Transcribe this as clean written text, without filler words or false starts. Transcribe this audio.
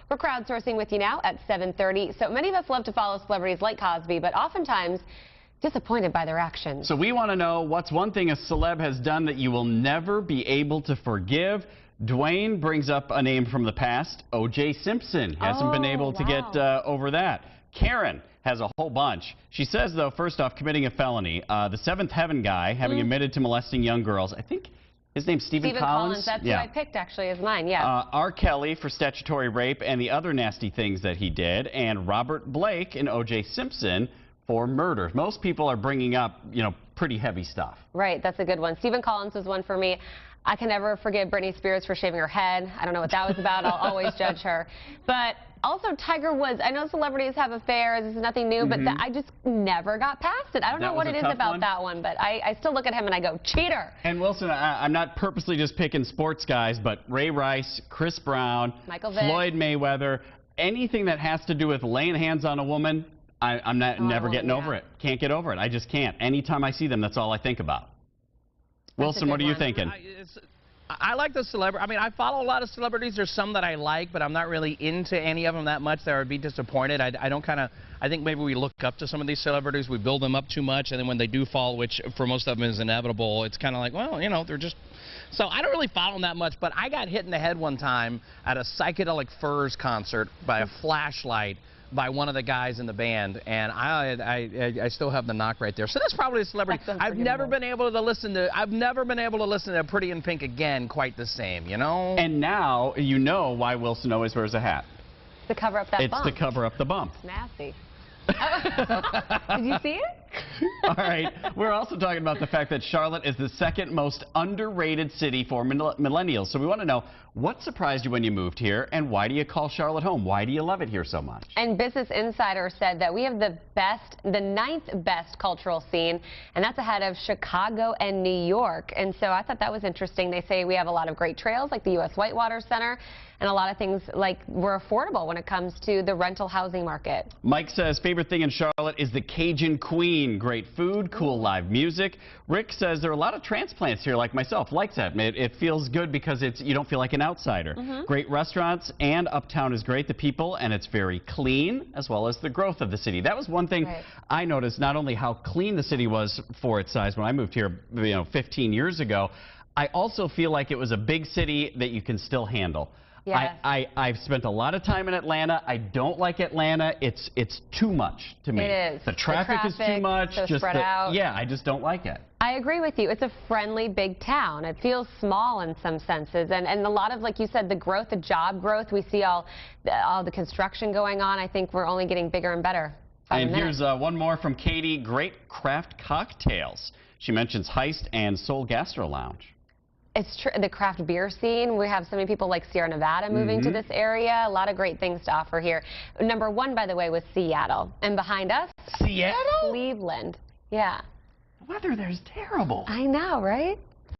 We're crowdsourcing with you now at 7:30. So many of us love to follow celebrities like Cosby, but oftentimes disappointed by their actions. So we want to know, what's one thing a celeb has done that you will never be able to forgive? Dwayne brings up a name from the past, O.J. Simpson. Hasn't been able to get over that. Karen has a whole bunch. She says, though, first off, committing a felony. The Seventh Heaven guy, having admitted to molesting young girls. I think his name's Stephen Collins. That's who I picked, actually, as mine, yeah. R. Kelly for statutory rape and the other nasty things that he did. And Robert Blake and O.J. Simpson for murder. Most people are bringing up, pretty heavy stuff. Right, that's a good one. Stephen Collins was one for me. I can never forgive Britney Spears for shaving her head. I don't know what that was about. I'll always judge her. But also Tiger Woods. I know celebrities have affairs. This is nothing new, but I just never got past it. I don't know what it is about that one, but I still look at him and I go, cheater. And Wilson, I'm not purposely just picking sports guys, but Ray Rice, Chris Brown, Michael Vick, Floyd Mayweather, anything that has to do with laying hands on a woman, I'm never getting over it. Can't get over it. I just can't. Anytime I see them, that's all I think about. Wilson, what are you thinking? I like the celebrity. I mean, I follow a lot of celebrities. There's some that I like, but I'm not really into any of them that much that I would be disappointed. I think maybe we look up to some of these celebrities. We build them up too much, and then when they do fall, which for most of them is inevitable, it's kind of like, well, they're just... So I don't really follow them that much, but I got hit in the head one time at a Psychedelic Furs concert by a flashlight by one of the guys in the band, and I still have the knock right there. So that's probably a celebrity. I've never been able to listen to Pretty in Pink again quite the same, And now you know why Wilson always wears a hat. To cover up that bump. It's to cover up the bump. It's nasty. Did you see it? All right. We're also talking about the fact that Charlotte is the second most underrated city for millennials. So we want to know, what surprised you when you moved here, and why do you call Charlotte home? Why do you love it here so much? And Business Insider said that we have the 9th best cultural scene, and that's ahead of Chicago and New York. And so I thought that was interesting. They say we have a lot of great trails, like the U.S. Whitewater Center, and a lot of things like we're affordable when it comes to the rental housing market. Mike says favorite thing in Charlotte is the Cajun Queen. Great food, cool live music. Rick says there are a lot of transplants here like myself. Likes that. It feels good because you don't feel like an outsider. Great restaurants, and uptown is great. The people, and it's very clean, as well as the growth of the city. That was one thing I noticed, not only how clean the city was for its size when I moved here 15 years ago, I also feel like it was a big city that you can still handle. Yes. I've spent a lot of time in Atlanta. I don't like Atlanta. It's too much to me. It is. The traffic is too much. So spread out. Yeah, I just don't like it. I agree with you. It's a friendly big town. It feels small in some senses, and a lot of, like you said, the growth, the job growth. We see all the construction going on. I think we're only getting bigger and better. And here's one more from Katie. Great craft cocktails. She mentions Heist and Soul Gastro Lounge. It's true. The craft beer scene. We have so many people like Sierra Nevada moving to this area. A lot of great things to offer here. Number 1, by the way, was Seattle. And behind us, Seattle? Cleveland. Yeah. The weather there's terrible. I know, right?